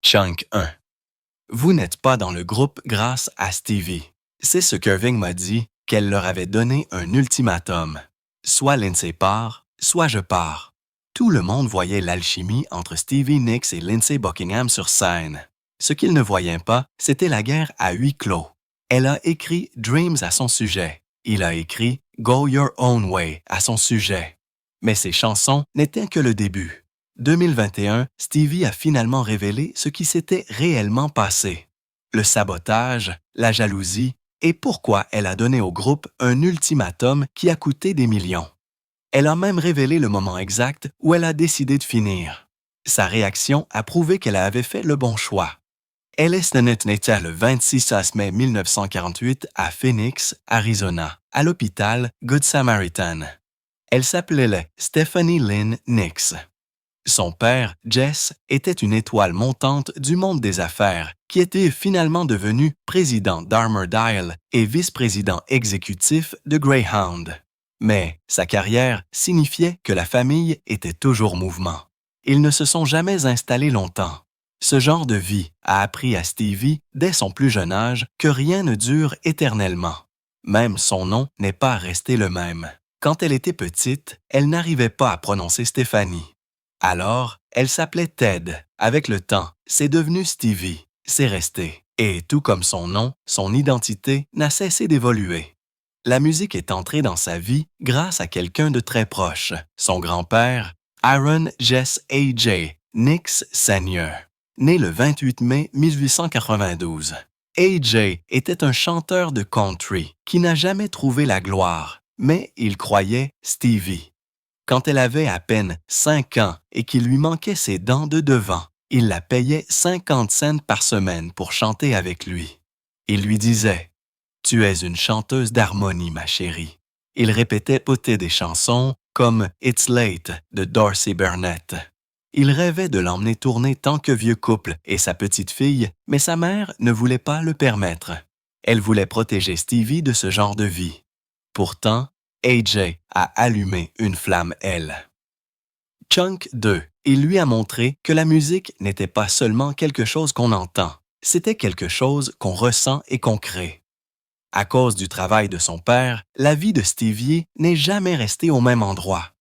Chunk 1. Vous n'êtes pas dans le groupe grâce à Stevie. C'est ce qu'Irving m'a dit, qu'elle leur avait donné un ultimatum. Soit Lindsay part, soit je pars. Tout le monde voyait l'alchimie entre Stevie Nicks et Lindsay Buckingham sur scène. Ce qu'ils ne voyaient pas, c'était la guerre à huis clos. Elle a écrit Dreams à son sujet. Il a écrit Go Your Own Way à son sujet. Mais ces chansons n'étaient que le début. 2021, Stevie a finalement révélé ce qui s'était réellement passé. Le sabotage, la jalousie et pourquoi elle a donné au groupe un ultimatum qui a coûté des millions. Elle a même révélé le moment exact où elle a décidé de finir. Sa réaction a prouvé qu'elle avait fait le bon choix. Alice Nennett naît le 26 mai 1948 à Phoenix, Arizona, à l'hôpital Good Samaritan. Elle s'appelait Stephanie Lynn Nicks. Son père, Jess, était une étoile montante du monde des affaires qui était finalement devenu président d'Armour-Dial et vice-président exécutif de Greyhound. Mais sa carrière signifiait que la famille était toujours mouvement. Ils ne se sont jamais installés longtemps. Ce genre de vie a appris à Stevie, dès son plus jeune âge, que rien ne dure éternellement. Même son nom n'est pas resté le même. Quand elle était petite, elle n'arrivait pas à prononcer Stéphanie. Alors, elle s'appelait Ted. Avec le temps, c'est devenu Stevie. C'est resté. Et tout comme son nom, son identité n'a cessé d'évoluer. La musique est entrée dans sa vie grâce à quelqu'un de très proche, son grand-père, Aaron Jess A.J. Nicks Sr., né le 28 mai 1892. A.J. était un chanteur de country qui n'a jamais trouvé la gloire, mais il croyait Stevie. Quand elle avait à peine 5 ans et qu'il lui manquait ses dents de devant, il la payait 50 cents par semaine pour chanter avec lui. Il lui disait « Tu es une chanteuse d'harmonie, ma chérie ». Il répétait des chansons comme « It's Late » de Dorsey Burnett. Il rêvait de l'emmener tourner tant que vieux couple et sa petite-fille, mais sa mère ne voulait pas le permettre. Elle voulait protéger Stevie de ce genre de vie. Pourtant, AJ a allumé une flamme, elle. Chunk 2, il lui a montré que la musique n'était pas seulement quelque chose qu'on entend, c'était quelque chose qu'on ressent et qu'on crée. À cause du travail de son père, la vie de Stevie n'est jamais restée au même endroit.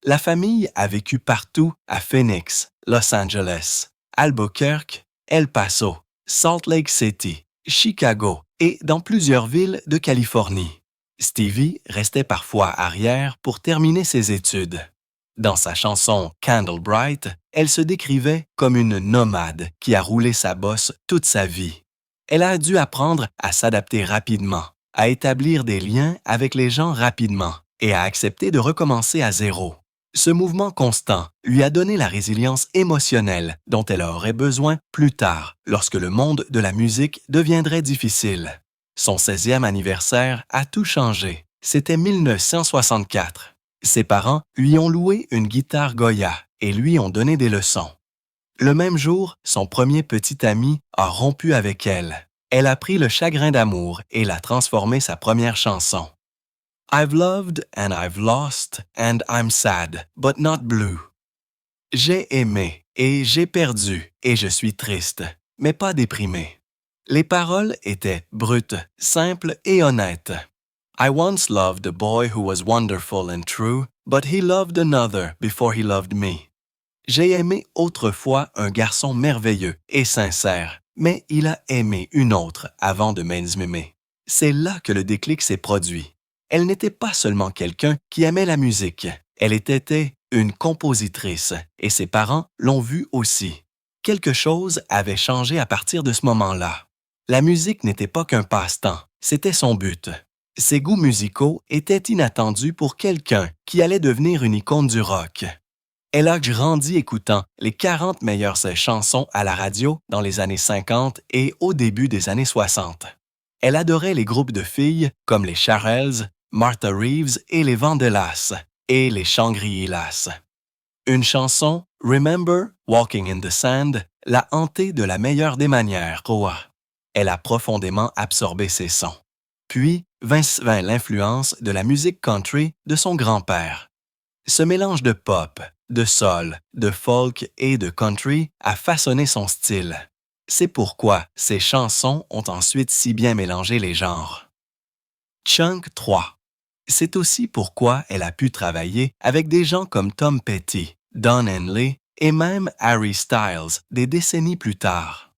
La famille a vécu partout à Phoenix, Los Angeles, Albuquerque, El Paso, Salt Lake City, Chicago et dans plusieurs villes de Californie. Stevie restait parfois arrière pour terminer ses études. Dans sa chanson Candle Bright, elle se décrivait comme une nomade qui a roulé sa bosse toute sa vie. Elle a dû apprendre à s'adapter rapidement, à établir des liens avec les gens rapidement et à accepter de recommencer à zéro. Ce mouvement constant lui a donné la résilience émotionnelle dont elle aurait besoin plus tard, lorsque le monde de la musique deviendrait difficile. Son 16e anniversaire a tout changé. C'était 1964. Ses parents lui ont loué une guitare Goya et lui ont donné des leçons. Le même jour, son premier petit ami a rompu avec elle. Elle a pris le chagrin d'amour et l'a transformé sa première chanson. I've loved and I've lost and I'm sad, but not blue. J'ai aimé et j'ai perdu et je suis triste, mais pas déprimé. Les paroles étaient brutes, simples et honnêtes. I once loved a boy who was wonderful and true, but he loved another before he loved me. J'ai aimé autrefois un garçon merveilleux et sincère, mais il a aimé une autre avant de m'aimer. C'est là que le déclic s'est produit. Elle n'était pas seulement quelqu'un qui aimait la musique, elle était une compositrice et ses parents l'ont vu aussi. Quelque chose avait changé à partir de ce moment-là. La musique n'était pas qu'un passe-temps, c'était son but. Ses goûts musicaux étaient inattendus pour quelqu'un qui allait devenir une icône du rock. Elle a grandi écoutant les 40 meilleures chansons à la radio dans les années 50 et au début des années 60. Elle adorait les groupes de filles comme les Shirelles, Martha Reeves et les Vandellas et les Shangri-Las. Une chanson, Remember Walking in the Sand, l'a hantée de la meilleure des manières. Elle a profondément absorbé ses sons. Puis vint l'influence de la musique country de son grand-père. Ce mélange de pop, de soul, de folk et de country a façonné son style. C'est pourquoi ses chansons ont ensuite si bien mélangé les genres. Chunk 3. C'est aussi pourquoi elle a pu travailler avec des gens comme Tom Petty, Don Henley et même Harry Styles des décennies plus tard.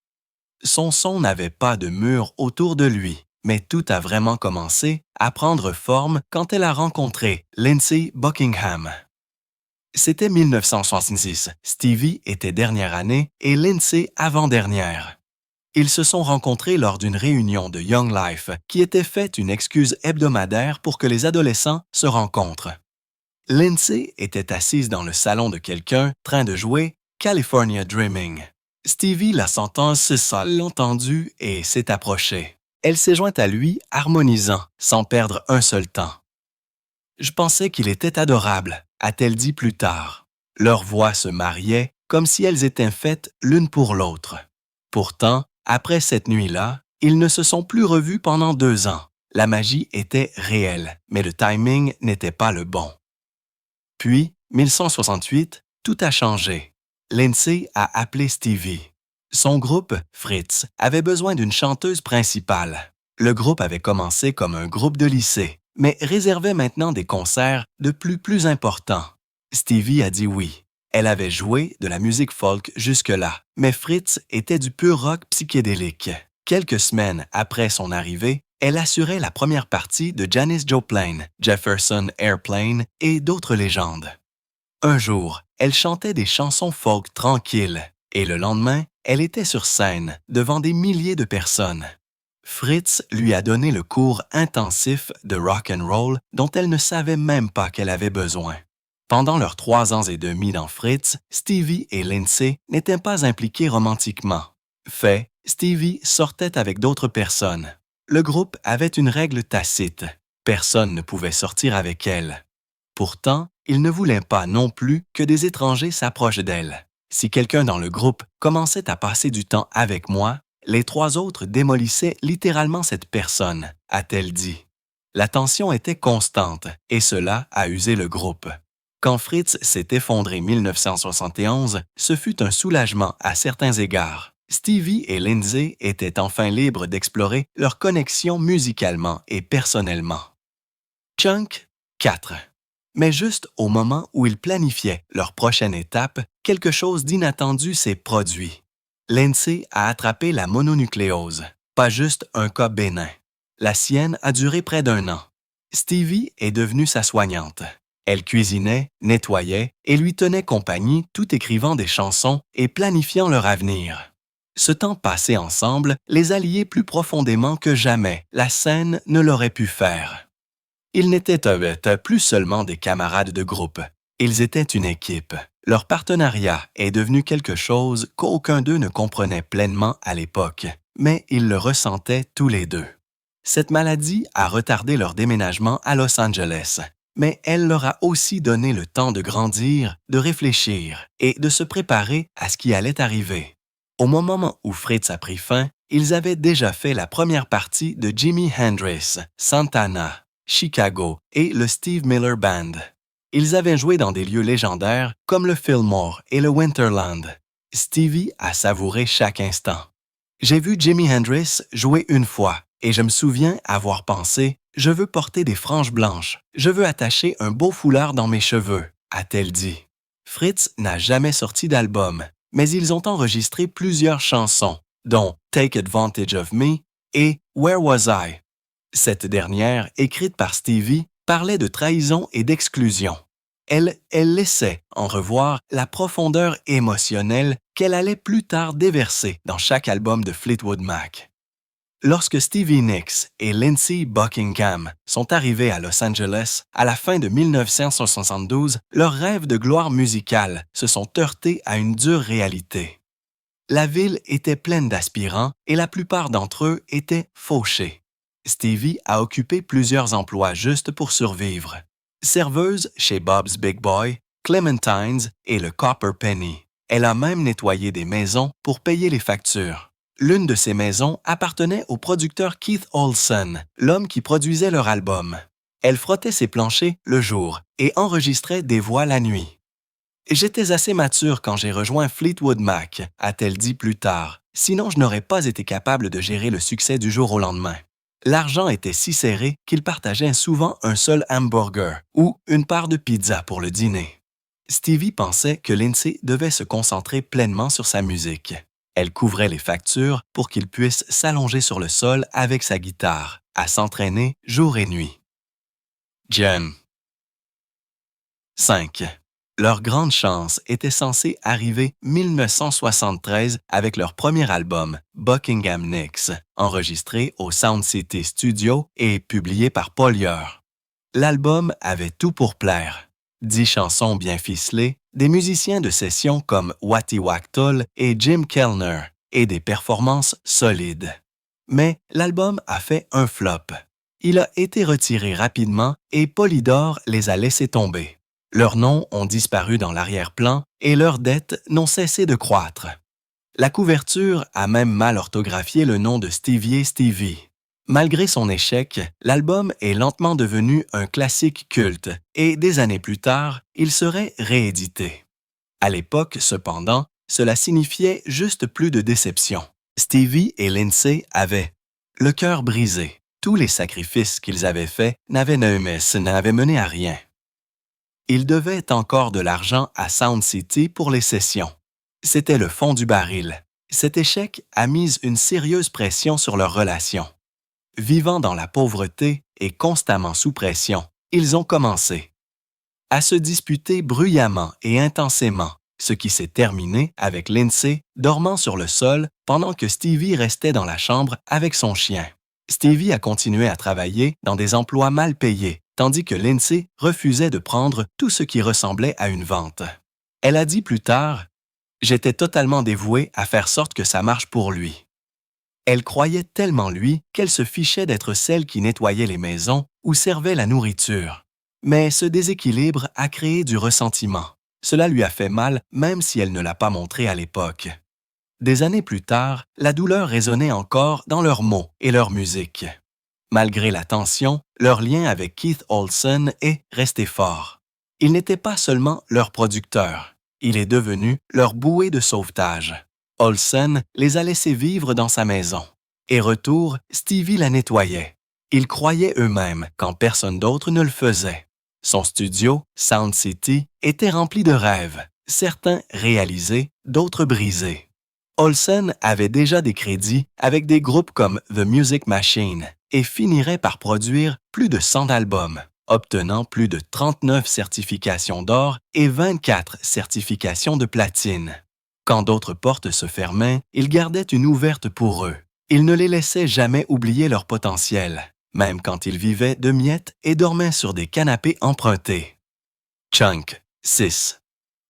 Son son n'avait pas de mur autour de lui, mais tout a vraiment commencé à prendre forme quand elle a rencontré Lindsey Buckingham. C'était 1966, Stevie était dernière année et Lindsey avant-dernière. Ils se sont rencontrés lors d'une réunion de Young Life qui était faite une excuse hebdomadaire pour que les adolescents se rencontrent. Lindsey était assise dans le salon de quelqu'un, train de jouer California Dreaming. Stevie, la sentant seul entendu et s'est approchée. Elle s'est jointe à lui, harmonisant, sans perdre un seul temps. « Je pensais qu'il était adorable », a-t-elle dit plus tard. Leurs voix se mariaient comme si elles étaient faites l'une pour l'autre. Pourtant, après cette nuit-là, ils ne se sont plus revus pendant 2 ans. La magie était réelle, mais le timing n'était pas le bon. Puis, 1968, tout a changé. Lindsey a appelé Stevie. Son groupe, Fritz, avait besoin d'une chanteuse principale. Le groupe avait commencé comme un groupe de lycée, mais réservait maintenant des concerts de plus importants. Stevie a dit oui. Elle avait joué de la musique folk jusque-là, mais Fritz était du pur rock psychédélique. Quelques semaines après son arrivée, elle assurait la première partie de Janis Joplin, Jefferson Airplane et d'autres légendes. Un jour, elle chantait des chansons folk tranquilles, et le lendemain, elle était sur scène devant des milliers de personnes. Fritz lui a donné le cours intensif de rock and roll dont elle ne savait même pas qu'elle avait besoin. Pendant leurs 3 ans et demi dans Fritz, Stevie et Lindsey n'étaient pas impliqués romantiquement. Fait, Stevie sortait avec d'autres personnes. Le groupe avait une règle tacite. Personne ne pouvait sortir avec elle. Pourtant, il ne voulait pas non plus que des étrangers s'approchent d'elle. Si quelqu'un dans le groupe commençait à passer du temps avec moi, les 3 autres démolissaient littéralement cette personne, a-t-elle dit. La tension était constante et cela a usé le groupe. Quand Fritz s'est effondré en 1971, ce fut un soulagement à certains égards. Stevie et Lindsey étaient enfin libres d'explorer leur connexion musicalement et personnellement. Chunk 4. Mais juste au moment où ils planifiaient leur prochaine étape, quelque chose d'inattendu s'est produit. Lindsey a attrapé la mononucléose, pas juste un cas bénin. La sienne a duré près d'1 an. Stevie est devenue sa soignante. Elle cuisinait, nettoyait et lui tenait compagnie tout écrivant des chansons et planifiant leur avenir. Ce temps passé ensemble les a liés plus profondément que jamais la scène ne l'aurait pu faire. Ils n'étaient plus seulement des camarades de groupe, ils étaient une équipe. Leur partenariat est devenu quelque chose qu'aucun d'eux ne comprenait pleinement à l'époque, mais ils le ressentaient tous les deux. Cette maladie a retardé leur déménagement à Los Angeles, mais elle leur a aussi donné le temps de grandir, de réfléchir et de se préparer à ce qui allait arriver. Au moment où Fritz a pris fin, ils avaient déjà fait la première partie de Jimi Hendrix, Santana, Chicago et le Steve Miller Band. Ils avaient joué dans des lieux légendaires comme le Fillmore et le Winterland. Stevie a savouré chaque instant. J'ai vu Jimi Hendrix jouer une fois et je me souviens avoir pensé « Je veux porter des franges blanches, je veux attacher un beau foulard dans mes cheveux », a-t-elle dit. Fritz n'a jamais sorti d'album, mais ils ont enregistré plusieurs chansons, dont « Take Advantage of Me » et « Where Was I ». Cette dernière, écrite par Stevie, parlait de trahison et d'exclusion. Elle laissait en revoir la profondeur émotionnelle qu'elle allait plus tard déverser dans chaque album de Fleetwood Mac. Lorsque Stevie Nicks et Lindsey Buckingham sont arrivés à Los Angeles à la fin de 1972, leurs rêves de gloire musicale se sont heurtés à une dure réalité. La ville était pleine d'aspirants et la plupart d'entre eux étaient fauchés. Stevie a occupé plusieurs emplois juste pour survivre. Serveuse chez Bob's Big Boy, Clementine's et le Copper Penny. Elle a même nettoyé des maisons pour payer les factures. L'une de ces maisons appartenait au producteur Keith Olsen, l'homme qui produisait leur album. Elle frottait ses planchers le jour et enregistrait des voix la nuit. J'étais assez mature quand j'ai rejoint Fleetwood Mac, a-t-elle dit plus tard. Sinon, je n'aurais pas été capable de gérer le succès du jour au lendemain. L'argent était si serré qu'ils partageaient souvent un seul hamburger ou une part de pizza pour le dîner. Stevie pensait que Lindsay devait se concentrer pleinement sur sa musique. Elle couvrait les factures pour qu'il puisse s'allonger sur le sol avec sa guitare, à s'entraîner jour et nuit. Jen. 5. Leur grande chance était censée arriver 1973 avec leur premier album, Buckingham Nicks, enregistré au Sound City Studio et publié par Paul Yer. L'album avait tout pour plaire. 10 chansons bien ficelées, des musiciens de session comme Wattie Wachtel et Jim Kellner, et des performances solides. Mais l'album a fait un flop. Il a été retiré rapidement et Polydor les a laissés tomber. Leurs noms ont disparu dans l'arrière-plan et leurs dettes n'ont cessé de croître. La couverture a même mal orthographié le nom de Stevie. Malgré son échec, l'album est lentement devenu un classique culte et des années plus tard, il serait réédité. À l'époque, cependant, cela signifiait juste plus de déception. Stevie et Lindsay avaient le cœur brisé. Tous les sacrifices qu'ils avaient faits n'avaient mené à rien. Ils devaient encore de l'argent à Sound City pour les sessions. C'était le fond du baril. Cet échec a mis une sérieuse pression sur leur relation. Vivant dans la pauvreté et constamment sous pression, ils ont commencé à se disputer bruyamment et intensément, ce qui s'est terminé avec Lindsay dormant sur le sol pendant que Stevie restait dans la chambre avec son chien. Stevie a continué à travailler dans des emplois mal payés, tandis que Lindsay refusait de prendre tout ce qui ressemblait à une vente. Elle a dit plus tard « J'étais totalement dévouée à faire sorte que ça marche pour lui. » Elle croyait tellement lui qu'elle se fichait d'être celle qui nettoyait les maisons ou servait la nourriture. Mais ce déséquilibre a créé du ressentiment. Cela lui a fait mal même si elle ne l'a pas montré à l'époque. Des années plus tard, la douleur résonnait encore dans leurs mots et leur musique. Malgré la tension, leur lien avec Keith Olsen est resté fort. Il n'était pas seulement leur producteur, il est devenu leur bouée de sauvetage. Olsen les a laissés vivre dans sa maison. Et retour, Stevie la nettoyait. Ils croyaient eux-mêmes quand personne d'autre ne le faisait. Son studio, Sound City, était rempli de rêves, certains réalisés, d'autres brisés. Olsen avait déjà des crédits avec des groupes comme The Music Machine et finirait par produire plus de 100 albums, obtenant plus de 39 certifications d'or et 24 certifications de platine. Quand d'autres portes se fermaient, il gardait une ouverte pour eux. Il ne les laissait jamais oublier leur potentiel, même quand ils vivaient de miettes et dormaient sur des canapés empruntés. Chunk, 6.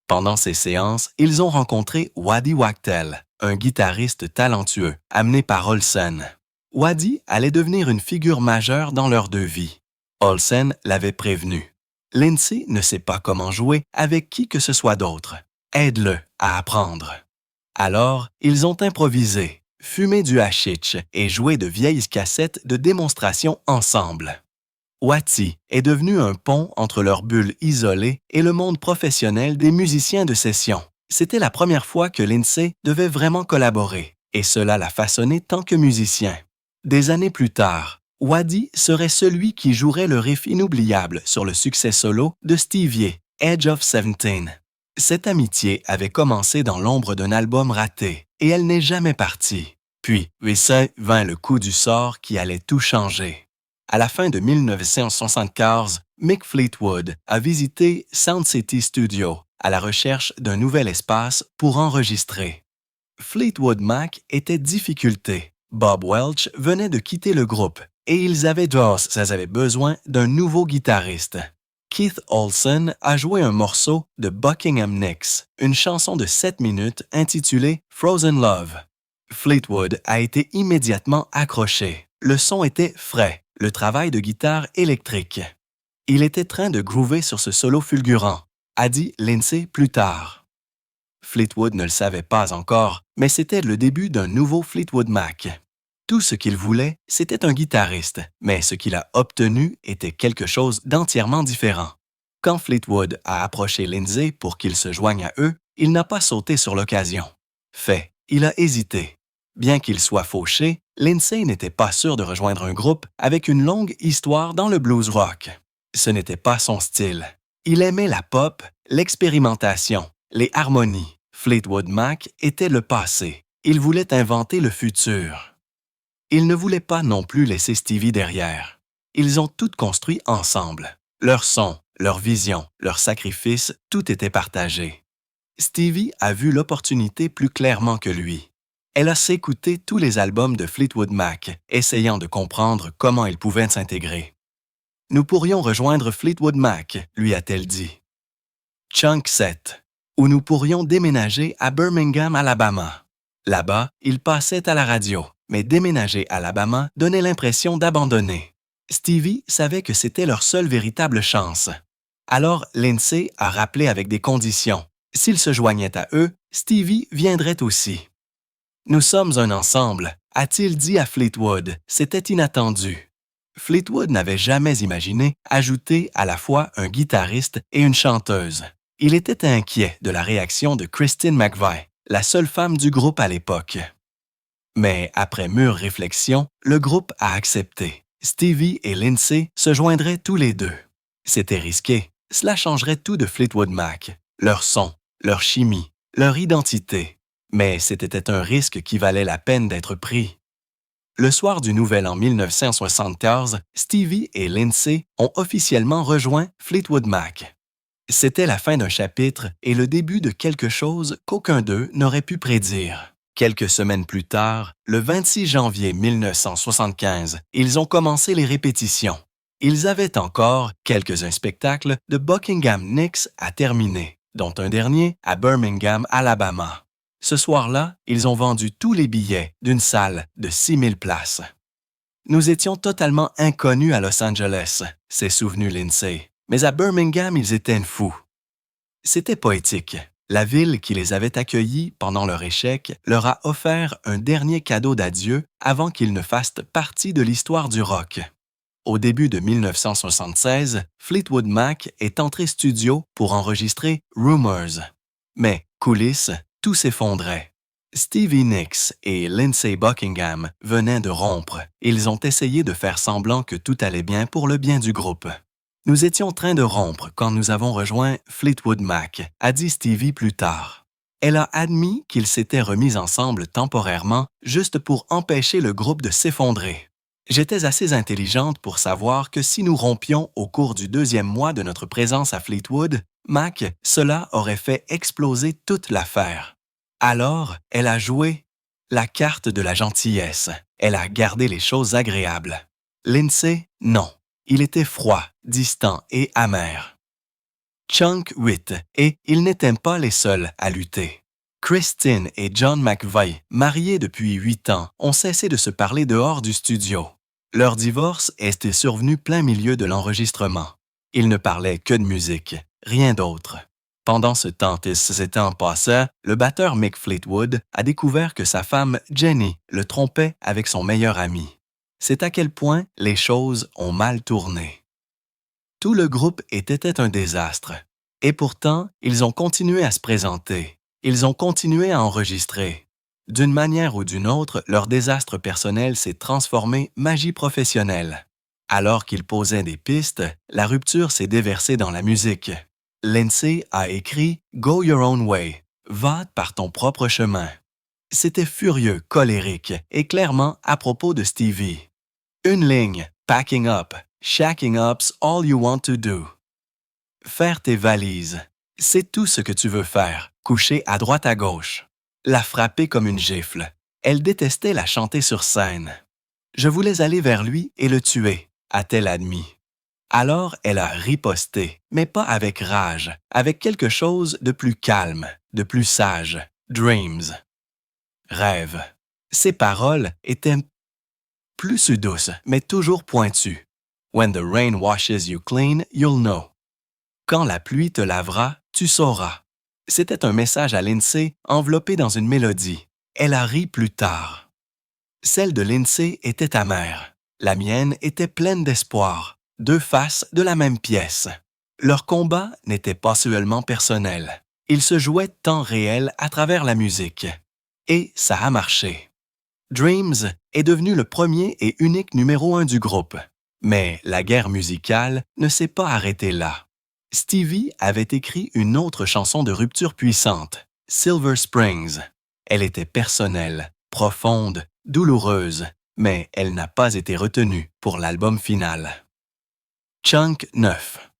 Pendant ces séances, ils ont rencontré Wattie Wachtel, un guitariste talentueux, amené par Olsen. Wattie allait devenir une figure majeure dans leurs deux vies. Olsen l'avait prévenu. Lindsay ne sait pas comment jouer avec qui que ce soit d'autre. Aide-le à apprendre. Alors, ils ont improvisé, fumé du hashish et joué de vieilles cassettes de démonstration ensemble. Wattie est devenu un pont entre leur bulle isolée et le monde professionnel des musiciens de session. C'était la première fois que Lindsay devait vraiment collaborer, et cela l'a façonné tant que musicien. Des années plus tard, Wattie serait celui qui jouerait le riff inoubliable sur le succès solo de Stevie, Edge of 17. Cette amitié avait commencé dans l'ombre d'un album raté, et elle n'est jamais partie. Puis, vint le coup du sort qui allait tout changer. À la fin de 1974, Mick Fleetwood a visité Sound City Studio à la recherche d'un nouvel espace pour enregistrer. Fleetwood Mac était difficulté. Bob Welch venait de quitter le groupe et ils avaient besoin d'un nouveau guitariste. Keith Olsen a joué un morceau de Buckingham Nicks, une chanson de 7 minutes intitulée Frozen Love. Fleetwood a été immédiatement accroché. Le son était frais, le travail de guitare électrique. Il était train de groover sur ce solo fulgurant, a dit Lindsay plus tard. Fleetwood ne le savait pas encore, mais c'était le début d'un nouveau Fleetwood Mac. Tout ce qu'il voulait, c'était un guitariste, mais ce qu'il a obtenu était quelque chose d'entièrement différent. Quand Fleetwood a approché Lindsay pour qu'il se joigne à eux, il n'a pas sauté sur l'occasion. Fait, il a hésité. Bien qu'il soit fauché, Lindsay n'était pas sûr de rejoindre un groupe avec une longue histoire dans le blues rock. Ce n'était pas son style. Il aimait la pop, l'expérimentation, les harmonies. Fleetwood Mac était le passé. Il voulait inventer le futur. Il ne voulait pas non plus laisser Stevie derrière. Ils ont tout construit ensemble. Leur son, leur vision, leur sacrifice, tout était partagé. Stevie a vu l'opportunité plus clairement que lui. Elle a s'écouté tous les albums de Fleetwood Mac, essayant de comprendre comment ils pouvaient s'intégrer. « Nous pourrions rejoindre Fleetwood Mac », lui a-t-elle dit. Chunk 7, où nous pourrions déménager à Birmingham, Alabama. Là-bas, il passait à la radio, mais déménager à Alabama donnait l'impression d'abandonner. Stevie savait que c'était leur seule véritable chance. Alors Lindsay a rappelé avec des conditions. S'il se joignait à eux, Stevie viendrait aussi. « Nous sommes un ensemble », a-t-il dit à Fleetwood. C'était inattendu. Fleetwood n'avait jamais imaginé ajouter à la fois un guitariste et une chanteuse. Il était inquiet de la réaction de Christine McVie, la seule femme du groupe à l'époque. Mais après mûre réflexion, le groupe a accepté. Stevie et Lindsay se joindraient tous les deux. C'était risqué. Cela changerait tout de Fleetwood Mac, leur son, leur chimie, leur identité. Mais c'était un risque qui valait la peine d'être pris. Le soir du Nouvel An 1974, Stevie et Lindsay ont officiellement rejoint Fleetwood Mac. C'était la fin d'un chapitre et le début de quelque chose qu'aucun d'eux n'aurait pu prédire. Quelques semaines plus tard, le 26 janvier 1975, ils ont commencé les répétitions. Ils avaient encore quelques-uns spectacles de Buckingham Nicks à terminer, dont un dernier à Birmingham, Alabama. Ce soir-là, ils ont vendu tous les billets d'une salle de 6000 places. Nous étions totalement inconnus à Los Angeles, s'est souvenu Lindsay, mais à Birmingham, ils étaient fous. C'était poétique. La ville qui les avait accueillis pendant leur échec leur a offert un dernier cadeau d'adieu avant qu'ils ne fassent partie de l'histoire du rock. Au début de 1976, Fleetwood Mac est entré studio pour enregistrer Rumours. Mais, coulisses, tout s'effondrait. Stevie Nicks et Lindsay Buckingham venaient de rompre. Ils ont essayé de faire semblant que tout allait bien pour le bien du groupe. Nous étions en train de rompre quand nous avons rejoint Fleetwood Mac, a dit Stevie plus tard. Elle a admis qu'ils s'étaient remis ensemble temporairement juste pour empêcher le groupe de s'effondrer. J'étais assez intelligente pour savoir que si nous rompions au cours du 2e mois de notre présence à Fleetwood, Mac, cela aurait fait exploser toute l'affaire. Alors, elle a joué la carte de la gentillesse. Elle a gardé les choses agréables. Lindsay, non. Il était froid, distant et amer. Chunk 8, et ils n'étaient pas les seuls à lutter. Christine et John McVie, mariés depuis 8 ans, ont cessé de se parler dehors du studio. Leur divorce était survenu plein milieu de l'enregistrement. Ils ne parlaient que de musique, rien d'autre. Pendant ce temps s'étant passé, le batteur Mick Fleetwood a découvert que sa femme, Jenny, le trompait avec son meilleur ami. C'est à quel point les choses ont mal tourné. Tout le groupe était un désastre. Et pourtant, ils ont continué à se présenter. Ils ont continué à enregistrer. D'une manière ou d'une autre, leur désastre personnel s'est transformé magie professionnelle. Alors qu'ils posaient des pistes, la rupture s'est déversée dans la musique. Lindsay a écrit « Go your own way »,« Va par ton propre chemin ». C'était furieux, colérique et clairement à propos de Stevie. Une ligne, packing up, shacking up's all you want to do. Faire tes valises, c'est tout ce que tu veux faire, coucher à droite à gauche. La frapper comme une gifle. Elle détestait la chanter sur scène. Je voulais aller vers lui et le tuer, a-t-elle admis. Alors elle a riposté, mais pas avec rage, avec quelque chose de plus calme, de plus sage. Dreams. Rêve. Ses paroles étaient plus douces, mais toujours pointues. When the rain washes you clean, you'll know. Quand la pluie te lavera, tu sauras. C'était un message à Lindsay enveloppé dans une mélodie. Elle a ri plus tard. Celle de Lindsay était amère. La mienne était pleine d'espoir. Deux faces de la même pièce. Leur combat n'était pas seulement personnel. Il se jouait temps réel à travers la musique. Et ça a marché. Dreams est devenu le premier et unique numéro 1 du groupe. Mais la guerre musicale ne s'est pas arrêtée là. Stevie avait écrit une autre chanson de rupture puissante, Silver Springs. Elle était personnelle, profonde, douloureuse, mais elle n'a pas été retenue pour l'album final. Chunk 9.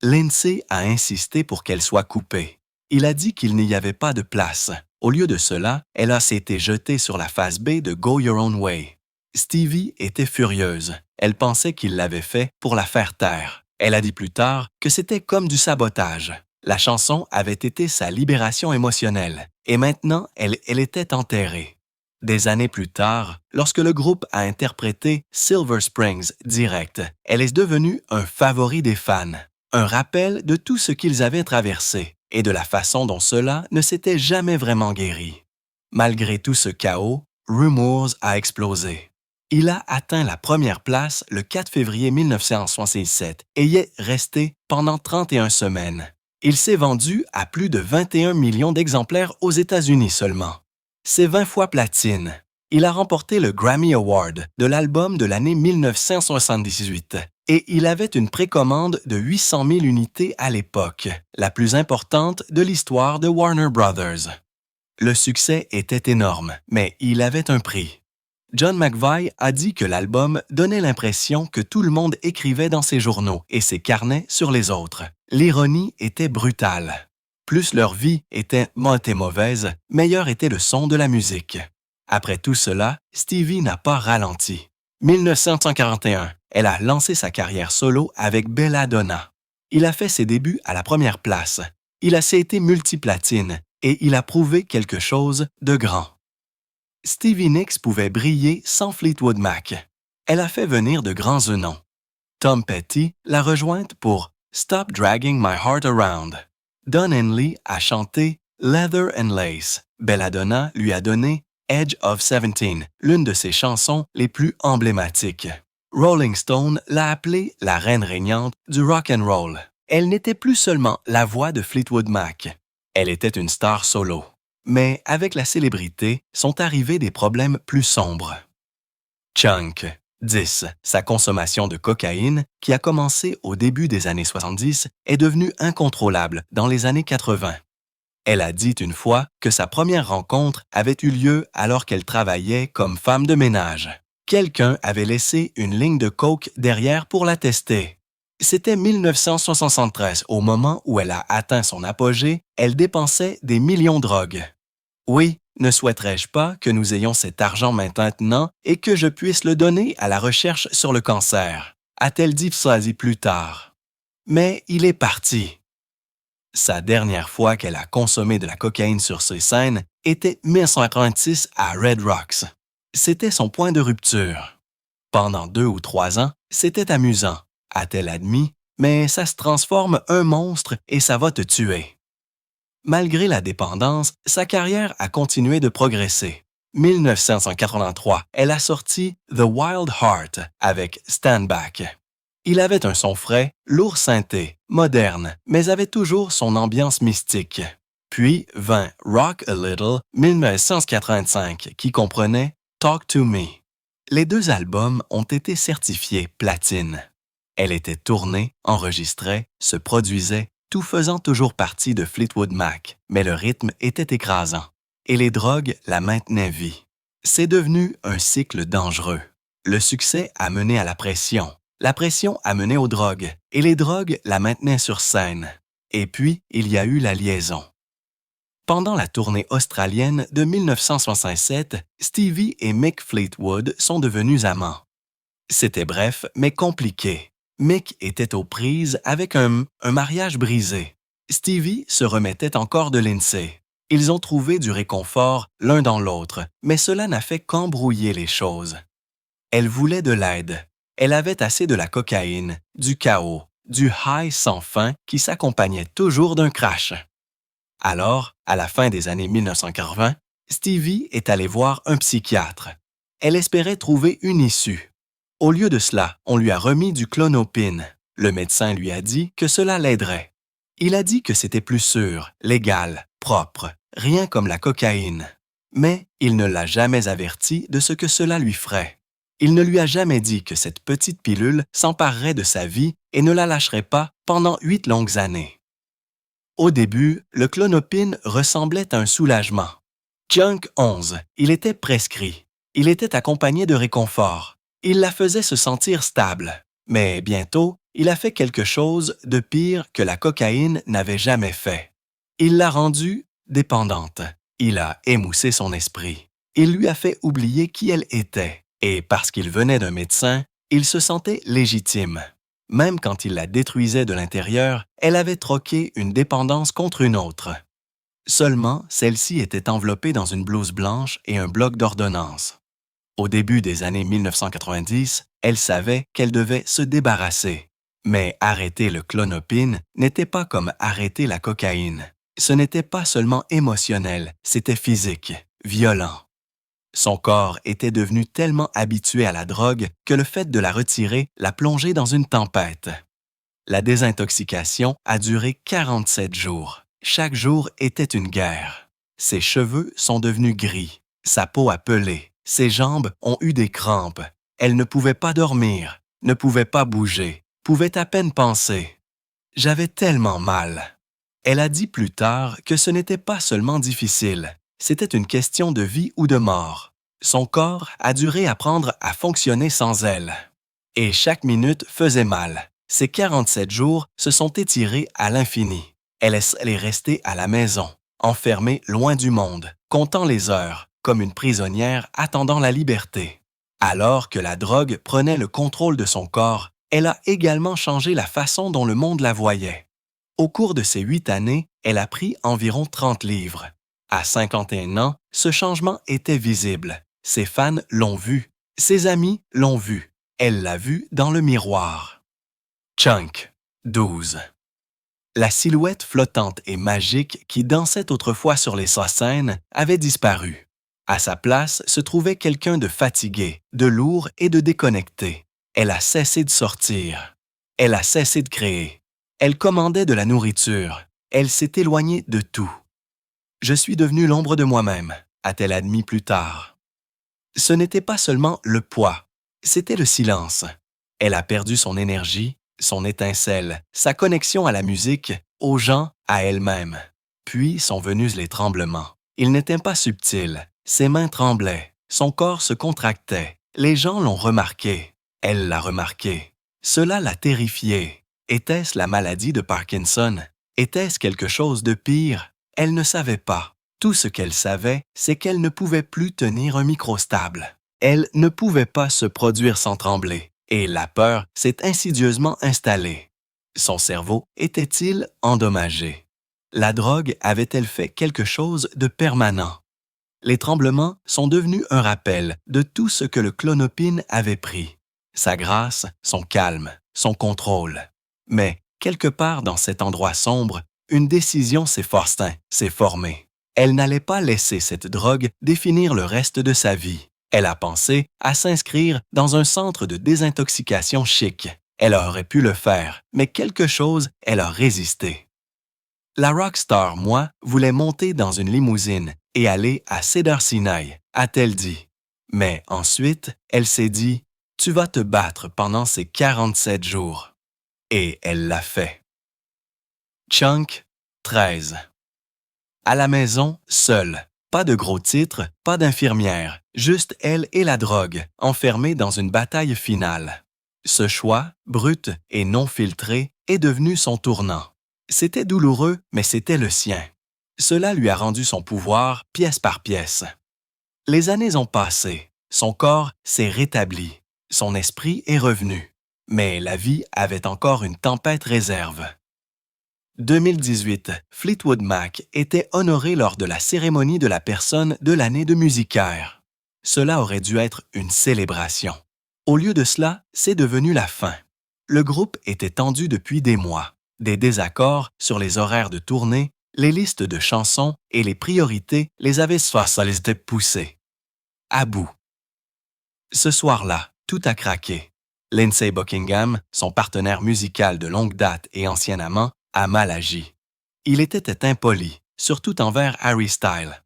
Lindsay a insisté pour qu'elle soit coupée. Il a dit qu'il n'y avait pas de place. Au lieu de cela, elle a été jetée sur la face B de Go Your Own Way. Stevie était furieuse. Elle pensait qu'il l'avait fait pour la faire taire. Elle a dit plus tard que c'était comme du sabotage. La chanson avait été sa libération émotionnelle et maintenant, elle était enterrée. Des années plus tard, lorsque le groupe a interprété Silver Springs direct, elle est devenue un favori des fans, un rappel de tout ce qu'ils avaient traversé et de la façon dont cela ne s'était jamais vraiment guéri. Malgré tout ce chaos, Rumours a explosé. Il a atteint la première place le 4 février 1967 et y est resté pendant 31 semaines. Il s'est vendu à plus de 21 millions d'exemplaires aux États-Unis seulement. C'est 20 fois platine. Il a remporté le Grammy Award de l'album de l'année 1978 et il avait une précommande de 800 000 unités à l'époque, la plus importante de l'histoire de Warner Brothers. Le succès était énorme, mais il avait un prix. John McVie a dit que l'album donnait l'impression que tout le monde écrivait dans ses journaux et ses carnets sur les autres. L'ironie était brutale. Plus leur vie était mauvaise, meilleur était le son de la musique. Après tout cela, Stevie n'a pas ralenti. 1941, elle a lancé sa carrière solo avec Belladonna. Il a fait ses débuts à la première place. Il a été multiplatine et il a prouvé quelque chose de grand. Stevie Nicks pouvait briller sans Fleetwood Mac. Elle a fait venir de grands noms. Tom Petty l'a rejointe pour Stop Dragging My Heart Around. Don Henley a chanté Leather and Lace. Belladonna lui a donné Edge of 17, l'une de ses chansons les plus emblématiques. Rolling Stone l'a appelée la reine régnante du rock and roll. Elle n'était plus seulement la voix de Fleetwood Mac. Elle était une star solo. Mais avec la célébrité, sont arrivés des problèmes plus sombres. Chunk 10. Sa consommation de cocaïne, qui a commencé au début des années 70, est devenue incontrôlable dans les années 80. Elle a dit une fois que sa première rencontre avait eu lieu alors qu'elle travaillait comme femme de ménage. Quelqu'un avait laissé une ligne de coke derrière pour la tester. C'était 1973, au moment où elle a atteint son apogée, elle dépensait des millions de drogues. Oui, ne souhaiterais-je pas que nous ayons cet argent maintenant et que je puisse le donner à la recherche sur le cancer, a-t-elle dit plus tard. Mais il est parti. Sa dernière fois qu'elle a consommé de la cocaïne sur ses scènes était 1986 à Red Rocks. C'était son point de rupture. Pendant 2 ou 3 ans, c'était amusant, a-t-elle admis, mais ça se transforme un monstre et ça va te tuer. Malgré la dépendance, sa carrière a continué de progresser. 1983, elle a sorti The Wild Heart avec Stand Back. Il avait un son frais, lourd synthé, moderne, mais avait toujours son ambiance mystique. Puis vint Rock a Little 1985, qui comprenait Talk to Me. Les 2 albums ont été certifiés platine. Elle était tournée, enregistrée, se produisait, tout faisant toujours partie de Fleetwood Mac, mais le rythme était écrasant. Et les drogues la maintenaient vie. C'est devenu un cycle dangereux. Le succès a mené à la pression a mené aux drogues, et les drogues la maintenaient sur scène. Et puis, il y a eu la liaison. Pendant la tournée australienne de 1967, Stevie et Mick Fleetwood sont devenus amants. C'était bref, mais compliqué. Mick était aux prises avec un mariage brisé. Stevie se remettait encore de Lindsay. Ils ont trouvé du réconfort l'un dans l'autre, mais cela n'a fait qu'embrouiller les choses. Elle voulait de l'aide. Elle avait assez de la cocaïne, du chaos, du high sans fin qui s'accompagnait toujours d'un crash. Alors, à la fin des années 1980, Stevie est allée voir un psychiatre. Elle espérait trouver une issue. Au lieu de cela, on lui a remis du clonopine. Le médecin lui a dit que cela l'aiderait. Il a dit que c'était plus sûr, légal, propre, rien comme la cocaïne. Mais il ne l'a jamais averti de ce que cela lui ferait. Il ne lui a jamais dit que cette petite pilule s'emparerait de sa vie et ne la lâcherait pas pendant 8 longues années. Au début, le Klonopin ressemblait à un soulagement. Chunk 11, il était prescrit. Il était accompagné de réconfort. Il la faisait se sentir stable. Mais bientôt, il a fait quelque chose de pire que la cocaïne n'avait jamais fait. Il l'a rendue dépendante. Il a émoussé son esprit. Il lui a fait oublier qui elle était. Et parce qu'il venait d'un médecin, il se sentait légitime. Même quand il la détruisait de l'intérieur, elle avait troqué une dépendance contre une autre. Seulement, celle-ci était enveloppée dans une blouse blanche et un bloc d'ordonnances. Au début des années 1990, elle savait qu'elle devait se débarrasser. Mais arrêter le Klonopin n'était pas comme arrêter la cocaïne. Ce n'était pas seulement émotionnel, c'était physique, violent. Son corps était devenu tellement habitué à la drogue que le fait de la retirer l'a plongé dans une tempête. La désintoxication a duré 47 jours. Chaque jour était une guerre. Ses cheveux sont devenus gris, sa peau a pelé, ses jambes ont eu des crampes. Elle ne pouvait pas dormir, ne pouvait pas bouger, pouvait à peine penser. J'avais tellement mal. Elle a dit plus tard que ce n'était pas seulement difficile, c'était une question de vie ou de mort. Son corps a dû réapprendre à fonctionner sans elle. Et chaque minute faisait mal. Ces 47 jours se sont étirés à l'infini. Elle est restée à la maison, enfermée loin du monde, comptant les heures, comme une prisonnière attendant la liberté. Alors que la drogue prenait le contrôle de son corps, elle a également changé la façon dont le monde la voyait. Au cours de ces 8 années, elle a pris environ 30 livres. À 51 ans, ce changement était visible. Ses fans l'ont vu, ses amis l'ont vu. Elle l'a vu dans le miroir. Chunk 12. La silhouette flottante et magique qui dansait autrefois sur les scènes avait disparu. À sa place se trouvait quelqu'un de fatigué, de lourd et de déconnecté. Elle a cessé de sortir. Elle a cessé de créer. Elle commandait de la nourriture. Elle s'est éloignée de tout. « Je suis devenue l'ombre de moi-même », a-t-elle admis plus tard. Ce n'était pas seulement le poids, c'était le silence. Elle a perdu son énergie, son étincelle, sa connexion à la musique, aux gens, à elle-même. Puis sont venus les tremblements. Ils n'étaient pas subtils. Ses mains tremblaient, son corps se contractait. Les gens l'ont remarqué. Elle l'a remarqué. Cela l'a terrifiée. Était-ce la maladie de Parkinson? Était-ce quelque chose de pire? Elle ne savait pas. Tout ce qu'elle savait, c'est qu'elle ne pouvait plus tenir un micro stable. Elle ne pouvait pas se produire sans trembler, et la peur s'est insidieusement installée. Son cerveau était-il endommagé? La drogue avait-elle fait quelque chose de permanent? Les tremblements sont devenus un rappel de tout ce que le Klonopin avait pris. Sa grâce, son calme, son contrôle. Mais, quelque part dans cet endroit sombre, une décision s'est formée. Elle n'allait pas laisser cette drogue définir le reste de sa vie. Elle a pensé à s'inscrire dans un centre de désintoxication chic. Elle aurait pu le faire, mais quelque chose, elle a résisté. La rockstar, moi, voulait monter dans une limousine et aller à Cedars-Sinai, a-t-elle dit. Mais ensuite, elle s'est dit, « Tu vas te battre pendant ces 47 jours. » Et elle l'a fait. Chunk 13. À la maison, seule. Pas de gros titres, pas d'infirmière, juste elle et la drogue, enfermées dans une bataille finale. Ce choix, brut et non filtré, est devenu son tournant. C'était douloureux, mais c'était le sien. Cela lui a rendu son pouvoir pièce par pièce. Les années ont passé, son corps s'est rétabli, son esprit est revenu. Mais la vie avait encore une tempête réserve. 2018, Fleetwood Mac était honoré lors de la cérémonie de la personne de l'année de Musicaire. Cela aurait dû être une célébration. Au lieu de cela, c'est devenu la fin. Le groupe était tendu depuis des mois. Des désaccords sur les horaires de tournée, les listes de chansons et les priorités les avaient poussés. À bout. Ce soir-là, tout a craqué. Lindsey Buckingham, son partenaire musical de longue date et ancien amant, a mal agi. Il était impoli, surtout envers Harry Styles.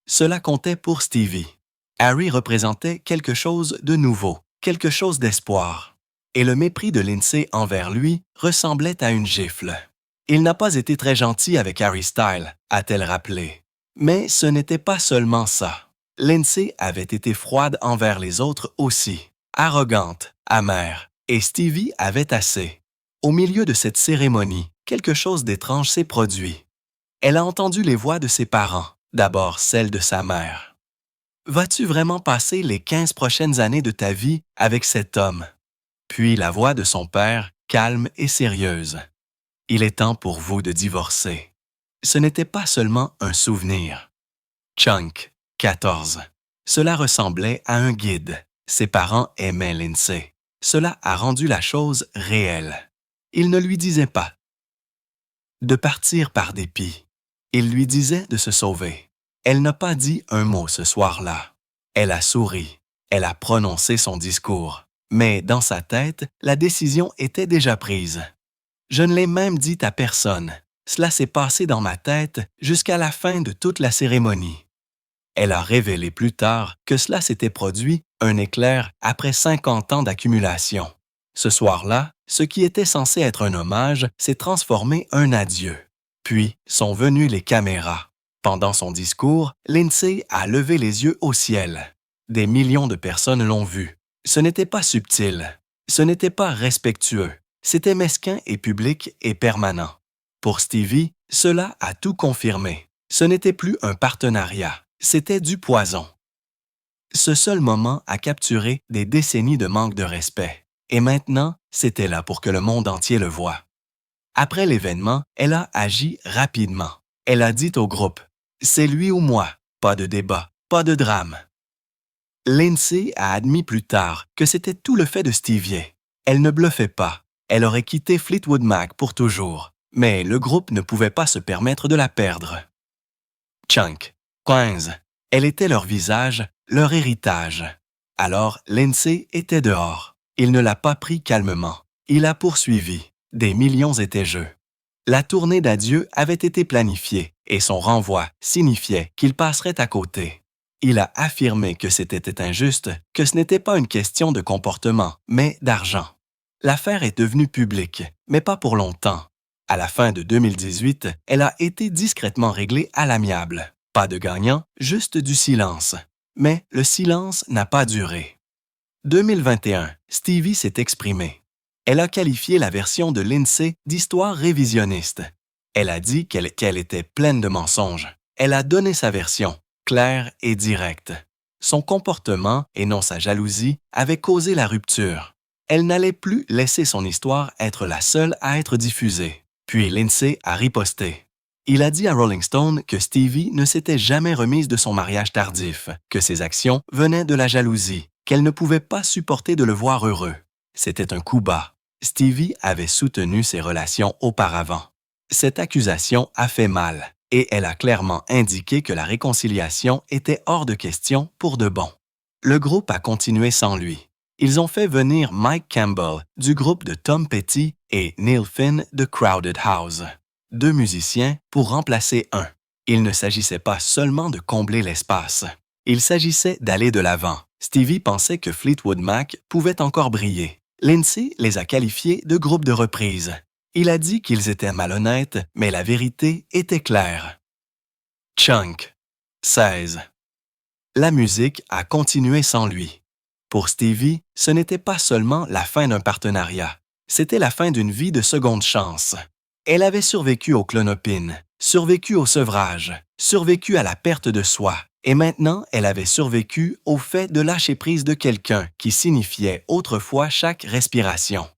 Cela comptait pour Stevie. Harry représentait quelque chose de nouveau, quelque chose d'espoir. Et le mépris de Lindsey envers lui ressemblait à une gifle. Il n'a pas été très gentil avec Harry Styles, a-t-elle rappelé. Mais ce n'était pas seulement ça. Lindsey avait été froide envers les autres aussi, arrogante, amère, et Stevie avait assez. Au milieu de cette cérémonie, quelque chose d'étrange s'est produit. Elle a entendu les voix de ses parents, d'abord celle de sa mère. « Vas-tu vraiment passer les 15 prochaines années de ta vie avec cet homme? » Puis la voix de son père, calme et sérieuse. « Il est temps pour vous de divorcer. » Ce n'était pas seulement un souvenir. Chunk, 14. Cela ressemblait à un guide. Ses parents aimaient Lindsey. Cela a rendu la chose réelle. Il ne lui disait pas de partir par dépit. Il lui disait de se sauver. Elle n'a pas dit un mot ce soir-là. Elle a souri. Elle a prononcé son discours. Mais dans sa tête, la décision était déjà prise. Je ne l'ai même dit à personne. Cela s'est passé dans ma tête jusqu'à la fin de toute la cérémonie. Elle a révélé plus tard que cela s'était produit un éclair après 50 ans d'accumulation. Ce soir-là, ce qui était censé être un hommage s'est transformé en un adieu. Puis sont venues les caméras. Pendant son discours, Lindsey a levé les yeux au ciel. Des millions de personnes l'ont vu. Ce n'était pas subtil. Ce n'était pas respectueux. C'était mesquin et public et permanent. Pour Stevie, cela a tout confirmé. Ce n'était plus un partenariat. C'était du poison. Ce seul moment a capturé des décennies de manque de respect. Et maintenant, c'était là pour que le monde entier le voie. Après l'événement, elle a agi rapidement. Elle a dit au groupe « C'est lui ou moi, pas de débat, pas de drame. » Lindsey a admis plus tard que c'était tout le fait de Stevie. Elle ne bluffait pas. Elle aurait quitté Fleetwood Mac pour toujours. Mais le groupe ne pouvait pas se permettre de la perdre. Chunk, 15. Elle était leur visage, leur héritage. Alors Lindsey était dehors. Il ne l'a pas pris calmement. Il a poursuivi. Des millions étaient jeux. La tournée d'adieu avait été planifiée et son renvoi signifiait qu'il passerait à côté. Il a affirmé que c'était injuste, que ce n'était pas une question de comportement, mais d'argent. L'affaire est devenue publique, mais pas pour longtemps. À la fin de 2018, elle a été discrètement réglée à l'amiable. Pas de gagnant, juste du silence. Mais le silence n'a pas duré. 2021, Stevie s'est exprimée. Elle a qualifié la version de Lindsey d'histoire révisionniste. Elle a dit qu'elle était pleine de mensonges. Elle a donné sa version, claire et directe. Son comportement, et non sa jalousie, avait causé la rupture. Elle n'allait plus laisser son histoire être la seule à être diffusée. Puis Lindsey a riposté. Il a dit à Rolling Stone que Stevie ne s'était jamais remise de son mariage tardif, que ses actions venaient de la jalousie, qu'elle ne pouvait pas supporter de le voir heureux. C'était un coup bas. Stevie avait soutenu ses relations auparavant. Cette accusation a fait mal, et elle a clairement indiqué que la réconciliation était hors de question pour de bon. Le groupe a continué sans lui. Ils ont fait venir Mike Campbell du groupe de Tom Petty et Neil Finn de Crowded House. 2 musiciens pour remplacer un. Il ne s'agissait pas seulement de combler l'espace. Il s'agissait d'aller de l'avant. Stevie pensait que Fleetwood Mac pouvait encore briller. Lindsey les a qualifiés de groupe de reprise. Il a dit qu'ils étaient malhonnêtes, mais la vérité était claire. Chunk, 16. La musique a continué sans lui. Pour Stevie, ce n'était pas seulement la fin d'un partenariat. C'était la fin d'une vie de seconde chance. Elle avait survécu aux clonopines, survécu au sevrage, survécu à la perte de soi. Et maintenant, elle avait survécu au fait de lâcher prise de quelqu'un qui signifiait autrefois chaque respiration.